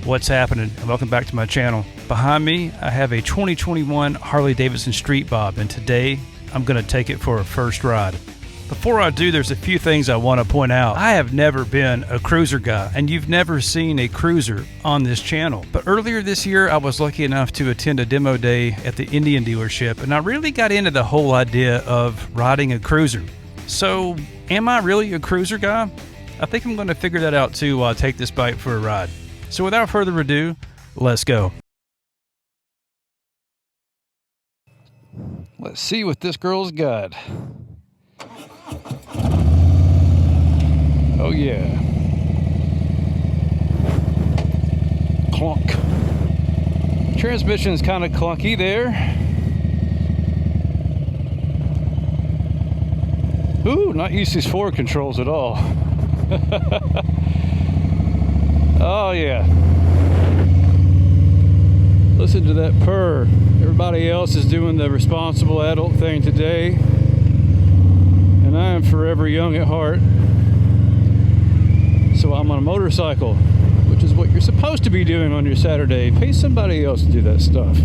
What's happening, and welcome back to my channel. Behind me I have a 2021 Harley Davidson Street Bob, and today I'm going to take it for a first ride. Before I do, there's a few things I want to point out. I have never been a cruiser guy, and you've never seen a cruiser on this channel. But earlier this year I was lucky enough to attend a demo day at the Indian dealership, and I really got into the whole idea of riding a cruiser. So am I really a cruiser guy? I think I'm going to figure that out too while I take this bike for a ride. So without further ado, let's go. Let's see what this girl's got. Oh yeah. Clunk. Transmission's kind of clunky there. Ooh, not used to these forward controls at all. Oh yeah. Listen to that purr. Everybody else is doing the responsible adult thing today, and I am forever young at heart. So I'm on a motorcycle, which is what you're supposed to be doing on your Saturday. Pay somebody else to do that stuff.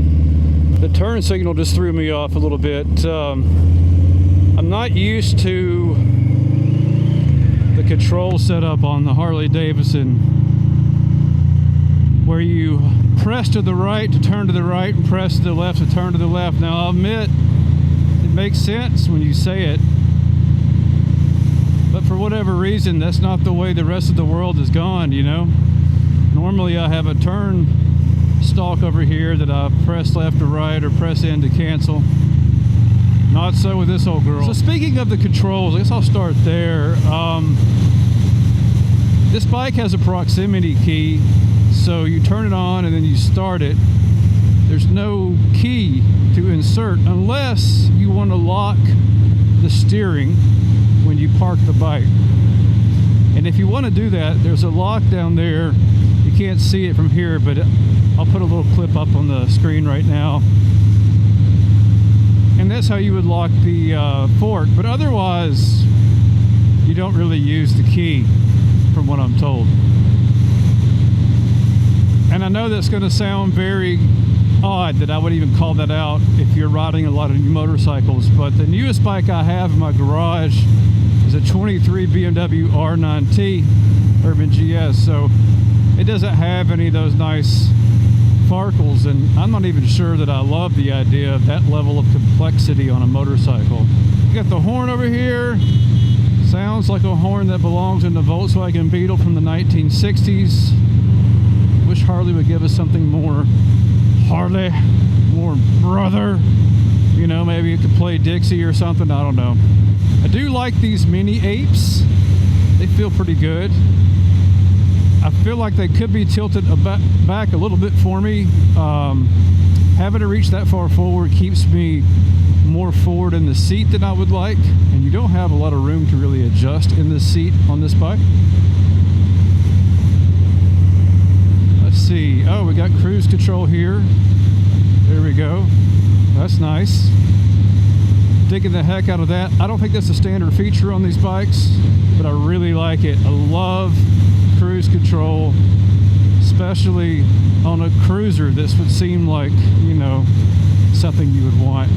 The turn signal just threw me off a little bit. I'm not used to the control setup on the Harley Davidson, where you press to the right to turn to the right and press to the left to turn to the left. Now I'll admit it makes sense when you say it, but for whatever reason that's not the way the rest of the world is gone, you know. Normally I have a turn stalk over here that I press left or right or press in to cancel. Not so with this old girl. So speaking of the controls, I guess I'll start there. This bike has a proximity key, so you turn it on and then you start it. There's no key to insert unless you want to lock the steering when you park the bike. And if you want to do that, there's a lock down there. You can't see it from here, but I'll put a little clip up on the screen right now. And that's how you would lock the fork. But otherwise, you don't really use the key, from what I'm told. And I know that's going to sound very odd that I would even call that out if you're riding a lot of new motorcycles, but the newest bike I have in my garage is a 23 BMW R9T Urban GS, so it doesn't have any of those nice sparkles, and I'm not even sure that I love the idea of that level of complexity on a motorcycle. You got the horn over here. Sounds like a horn that belongs in the Volkswagen Beetle from the 1960s. Wish Harley would give us something more Harley, more brother. You know, maybe it could play Dixie or something, I don't know. I do like these mini apes. They feel pretty good. I feel like they could be tilted back a little bit for me. Having to reach that far forward keeps me more forward in the seat than I would like, and you don't have a lot of room to really adjust in the seat on this bike. Let's see. Oh, we got cruise control here. There we go. That's nice. Digging the heck out of that. I don't think that's a standard feature on these bikes, but I really like it. I love cruise control, especially on a cruiser. This would seem like, you know, something you would want.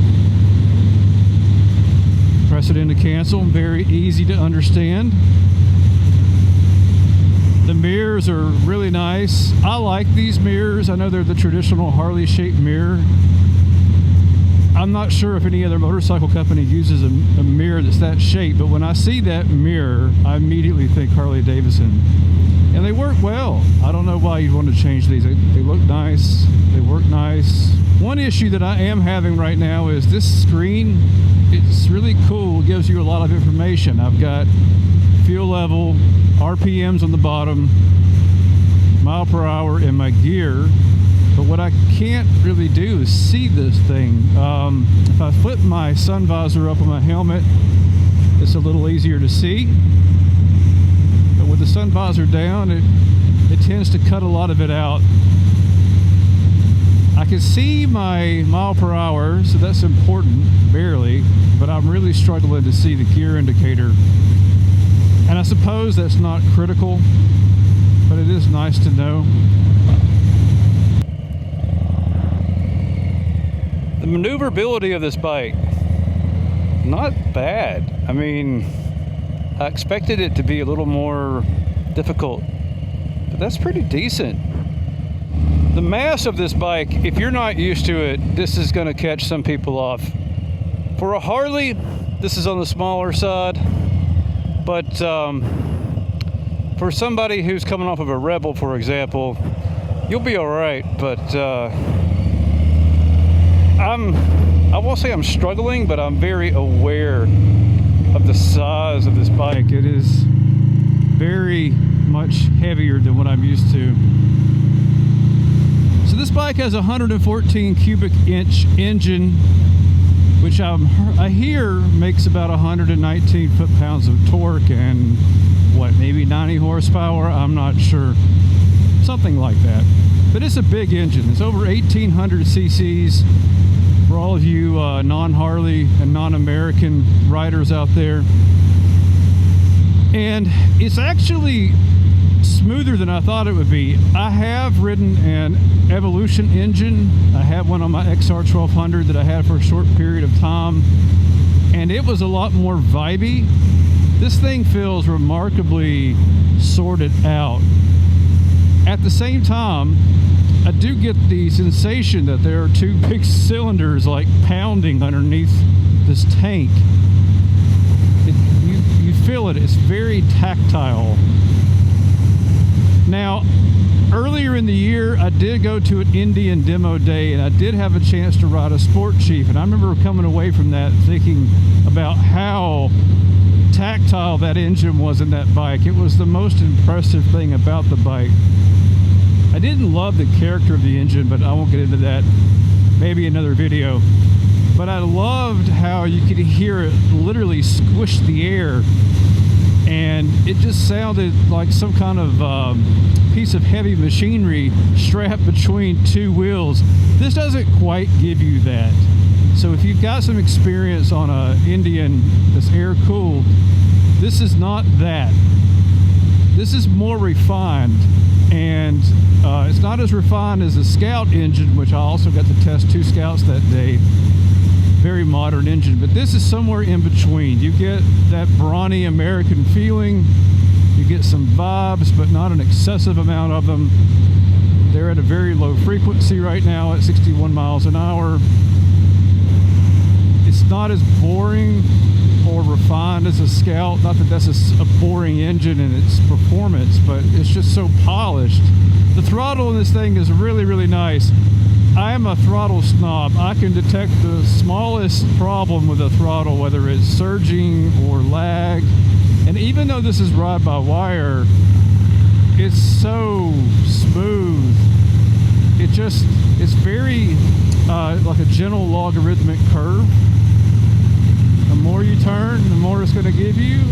Press it in to cancel. Very easy to understand. The mirrors are really nice. I like these mirrors. I know they're the traditional Harley shaped mirror. I'm not sure if any other motorcycle company uses a mirror that's that shape, but when I see that mirror, I immediately think Harley Davidson. And they work well. I don't know why you'd want to change these. They look nice. They work nice. One issue that I am having right now is this screen. It's really cool. It gives you a lot of information. I've got fuel level, RPMs on the bottom, mile per hour, and my gear. But what I can't really do is see this thing. If I flip my sun visor up on my helmet, it's a little easier to see. But with the sun visor down, it tends to cut a lot of it out. I can see my mile per hour, so that's important, barely, but I'm really struggling to see the gear indicator. And I suppose that's not critical, but it is nice to know. The maneuverability of this bike, not bad. I mean, I expected it to be a little more difficult, but that's pretty decent. The mass of this bike, if you're not used to it, this is going to catch some people off. For a Harley, this is on the smaller side, but for somebody who's coming off of a Rebel, for example, you'll be all right. But I won't say I'm struggling, but I'm very aware of the size of this bike. It is very much heavier than what I'm used to. So this bike has a 114 cubic inch engine, which I hear makes about 119 foot-pounds of torque and maybe 90 horsepower. I'm not sure, something like that. But it's a big engine. It's over 1,800 cc's for all of you non-Harley and non-American riders out there. And it's actually smoother than I thought it would be. I have ridden an Evolution engine. I had one on my XR 1200 that I had for a short period of time, and it was a lot more vibey. This thing feels remarkably sorted out. At the same time, I do get the sensation that there are two big cylinders like pounding underneath this tank. You feel it. It's very tactile. Now, earlier in the year, I did go to an Indian demo day, and I did have a chance to ride a Sport Chief, and I remember coming away from that thinking about how tactile that engine was in that bike. It was the most impressive thing about the bike. I didn't love the character of the engine, but I won't get into that. Maybe another video. But I loved how you could hear it literally squish the air, and it just sounded like some kind of piece of heavy machinery strapped between two wheels. This doesn't quite give you that. So if you've got some experience on a Indian that's air cooled, this is not that. This is more refined, and it's not as refined as the Scout engine, which I also got to test two Scouts that day. Very modern engine, but this is somewhere in between. You get that brawny American feeling, you get some vibes, but not an excessive amount of them. They're at a very low frequency right now at 61 miles an hour. It's not as boring or refined as a Scout. Not that that's a boring engine in its performance, but it's just so polished. The throttle in this thing is really, really nice. I am a throttle snob. I can detect the smallest problem with a throttle, whether it's surging or lag. And even though this is ride-by-wire, it's so smooth. It's very like a gentle logarithmic curve. The more you turn, the more it's going to give you.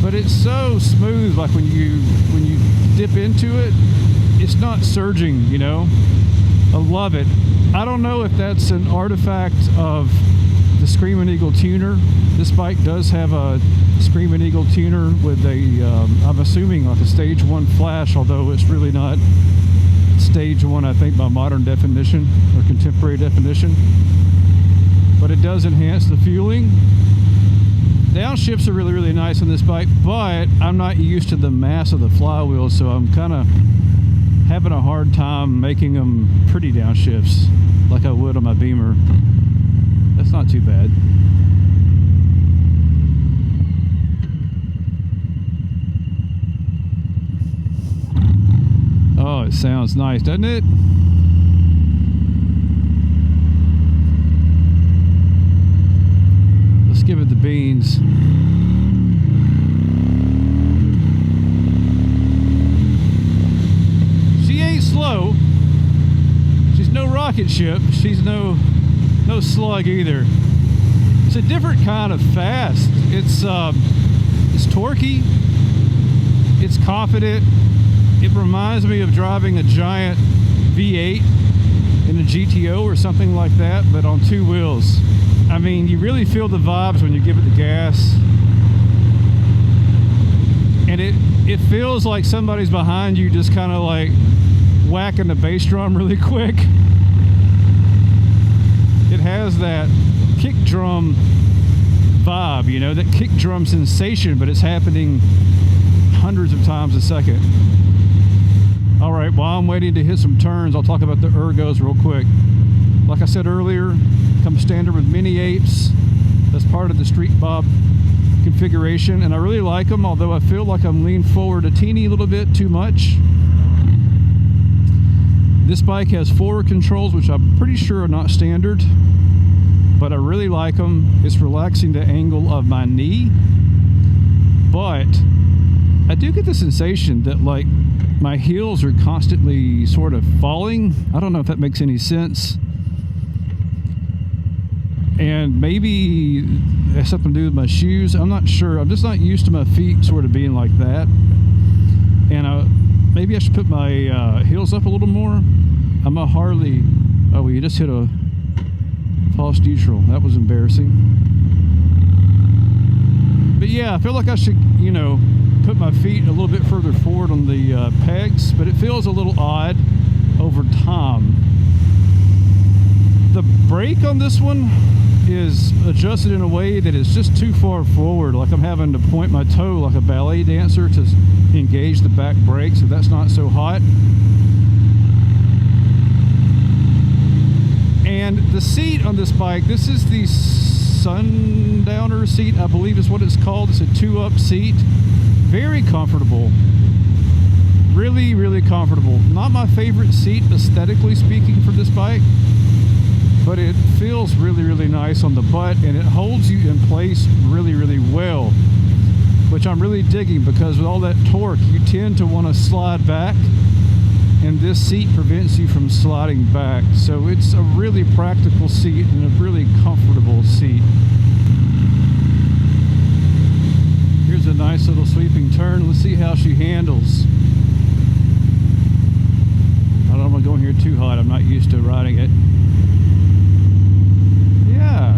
But it's so smooth, like when you dip into it, it's not surging, you know? I love it. I don't know if that's an artifact of the Screaming Eagle tuner. This bike does have a Screaming Eagle tuner with a, I'm assuming like a stage 1 flash, although it's really not stage 1, I think, by modern definition or contemporary definition. But it does enhance the fueling. Downshifts are really, really nice on this bike, but I'm not used to the mass of the flywheel, so I'm kind of having a hard time making them pretty downshifts like I would on my Beamer. That's not too bad. Oh, it sounds nice, doesn't it? Let's give it the beans. Slow. She's no rocket ship. She's no slug either. It's a different kind of fast. It's torquey. It's confident. It reminds me of driving a giant V8 in a GTO or something like that, but on two wheels. I mean, you really feel the vibes when you give it the gas. And it feels like somebody's behind you, just kind of like whacking the bass drum really quick. has that kick drum vibe, you know, that kick drum sensation, but it's happening hundreds of times a second. All right, while I'm waiting to hit some turns, I'll talk about the Ergos real quick. Like I said earlier, comes standard with mini apes. That's part of the Street Bob configuration, and I really like them, although I feel like I'm leaned forward a teeny little bit too much. This bike has forward controls, which I'm pretty sure are not standard, but I really like them. It's relaxing the angle of my knee, but I do get the sensation that like my heels are constantly sort of falling. I don't know if that makes any sense. And maybe it has something to do with my shoes. I'm not sure. I'm just not used to my feet sort of being like that. And maybe I should put my heels up a little more. I'm a Harley. Oh, you just hit a false neutral. That was embarrassing. But yeah, I feel like I should, you know, put my feet a little bit further forward on the pegs, but it feels a little odd over time. The brake on this one is adjusted in a way that is just too far forward, like I'm having to point my toe like a ballet dancer to engage the back brake, so that's not so hot. And the seat on this bike, this is the Sundowner seat, I believe is what it's called. It's a 2-up seat. Very comfortable. Really, really comfortable. Not my favorite seat, aesthetically speaking, for this bike, but it feels really, really nice on the butt, and it holds you in place really, really well, which I'm really digging, because with all that torque, you tend to want to slide back, and this seat prevents you from sliding back. So it's a really practical seat and a really comfortable seat. Here's a nice little sweeping turn. Let's see how she handles. I don't want to go in here too hot. I'm not used to riding it. Yeah,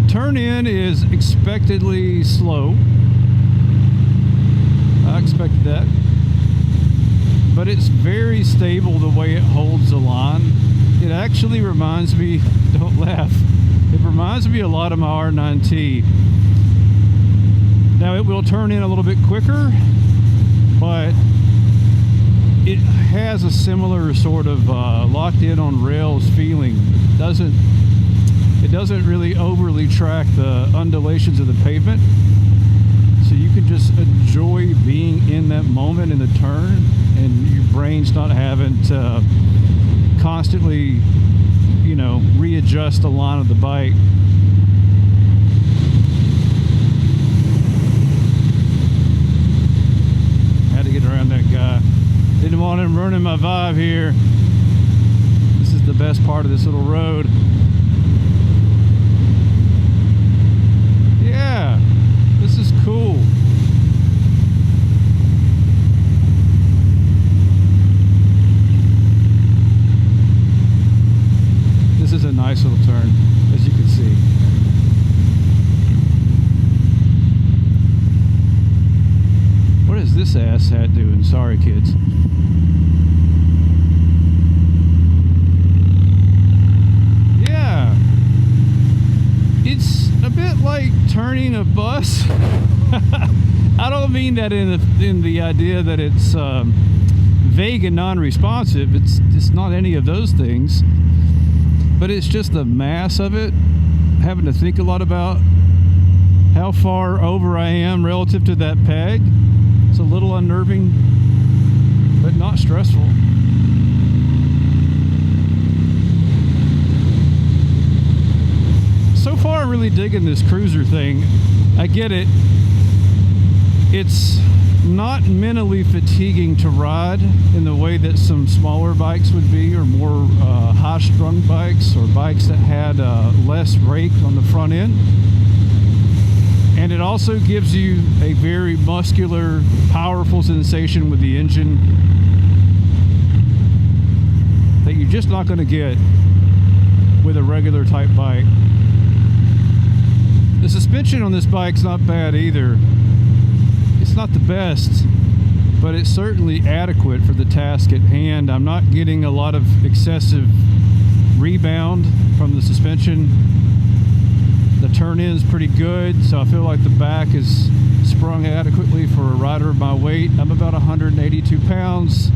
turn in is expectedly slow. I expected that. But it's very stable the way it holds the line. It actually reminds me, don't laugh, it reminds me a lot of my R9T. Now it will turn in a little bit quicker, but it has a similar sort of locked in on rails feeling. It doesn't really overly track the undulations of the pavement, so you can just enjoy being in that moment in the turn, and your brain's not having to constantly, you know, readjust the line of the bike. Had to get around that guy. Didn't want him ruining my vibe here. This is the best part of this little road. Yeah, this is cool. This is a nice little turn, as you can see. What is this ass hat doing? Sorry, kids. Yeah. It's a bit like turning a bus. I don't mean that in the idea that it's vague and non-responsive. It's not any of those things. But it's just the mass of it, having to think a lot about how far over I am relative to that peg. It's a little unnerving, but not stressful. So far, I'm really digging this cruiser thing. I get it. It's not mentally fatiguing to ride in the way that some smaller bikes would be, or more high-strung bikes, or bikes that had less rake on the front end. And it also gives you a very muscular, powerful sensation with the engine that you're just not going to get with a regular type bike. The suspension on this bike's not bad either. It's not the best, but it's certainly adequate for the task at hand. I'm not getting a lot of excessive rebound. from the suspension. The turn-in's pretty good, so I feel like the back is sprung adequately for a rider of my weight. I'm about 182 pounds,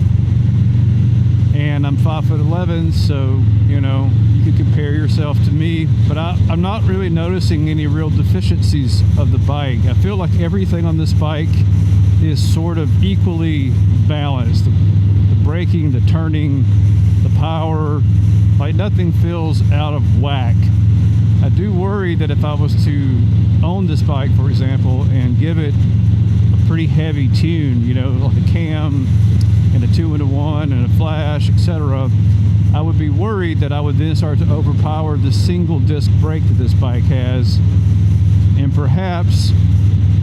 and I'm 5'11", so, you know, you can compare yourself to me, but I'm not really noticing any real deficiencies of the bike. I feel like everything on this bike is sort of equally balanced. The braking, the turning, the power, like nothing feels out of whack. I do worry that if I was to own this bike, for example, and give it a pretty heavy tune, you know, like a cam and a 2-in-1 and a flash, etc., I would be worried that I would then start to overpower the single disc brake that this bike has, and perhaps,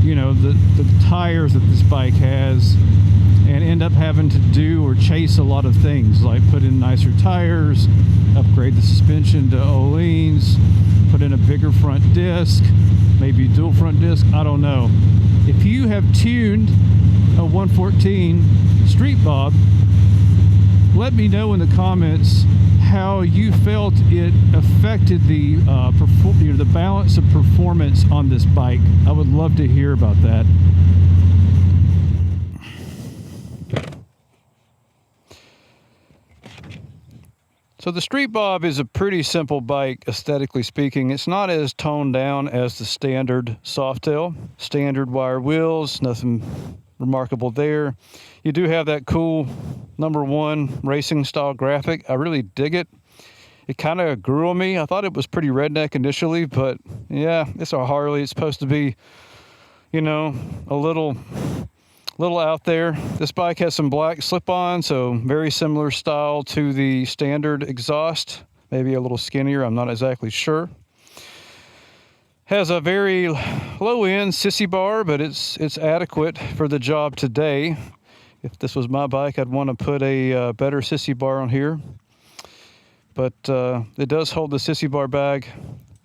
you know, the tires that this bike has, and end up having to do or chase a lot of things, like put in nicer tires, upgrade the suspension to Öhlins, put in a bigger front disc, maybe dual front disc, I don't know. If you have tuned a 114 Street Bob, let me know in the comments how you felt it affected the the balance of performance on this bike. I would love to hear about that. So the Street Bob is a pretty simple bike, aesthetically speaking. It's not as toned down as the standard softtail. Standard wire wheels, nothing remarkable there. You do have that cool #1 racing style graphic. I really dig it. It kind of grew on me. I thought it was pretty redneck initially, but yeah, it's a Harley. It's supposed to be, you know, a little out there. This bike has some black slip-on, so very similar style to the standard exhaust, maybe a little skinnier, I'm not exactly sure. Has a very low-end Sissybar, but it's adequate for the job today. If this was my bike, I'd want to put a better Sissybar on here. But it does hold the Sissybar bag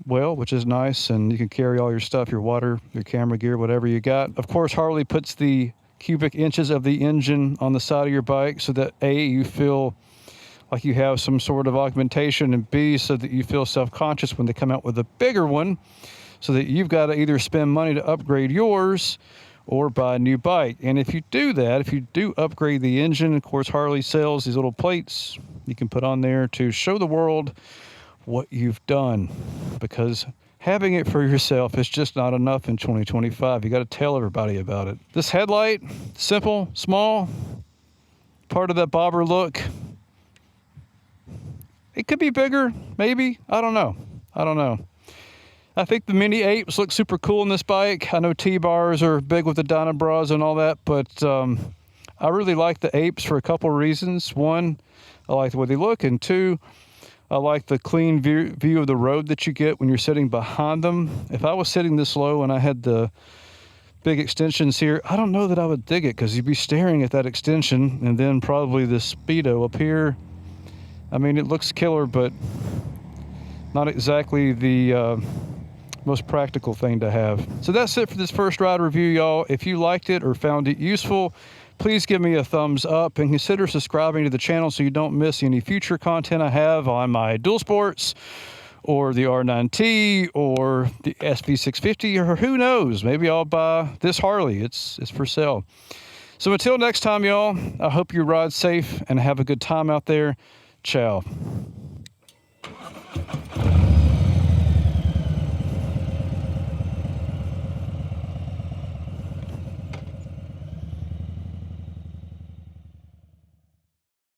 well, which is nice, and you can carry all your stuff, your water, your camera gear, whatever you got. Of course, Harley puts the cubic inches of the engine on the side of your bike so that A, you feel like you have some sort of augmentation, and B, so that you feel self-conscious when they come out with a bigger one, so that you've got to either spend money to upgrade yours or buy a new bike. And if you do that, if you do upgrade the engine, of course Harley sells these little plates you can put on there to show the world what you've done, because having it for yourself is just not enough in 2025. You got to tell everybody about it. This headlight, simple, small, part of that bobber look. It could be bigger, maybe. I don't know. I think the mini apes look super cool in this bike. I know T-bars are big with the Dynabras and all that, but I really like the apes for a couple of reasons. One, I like the way they look, and two, I like the clean view of the road that you get when you're sitting behind them. If I was sitting this low and I had the big extensions here, I don't know that I would dig it, because you'd be staring at that extension and then probably the speedo up here. I mean, it looks killer, but not exactly the most practical thing to have. So that's it for this first ride review, y'all. If you liked it or found it useful, please give me a thumbs up and consider subscribing to the channel so you don't miss any future content I have on my dual sports or the R9T or the SV650, or who knows, maybe I'll buy this Harley. It's for sale. So until next time, y'all, I hope you ride safe and have a good time out there. Ciao.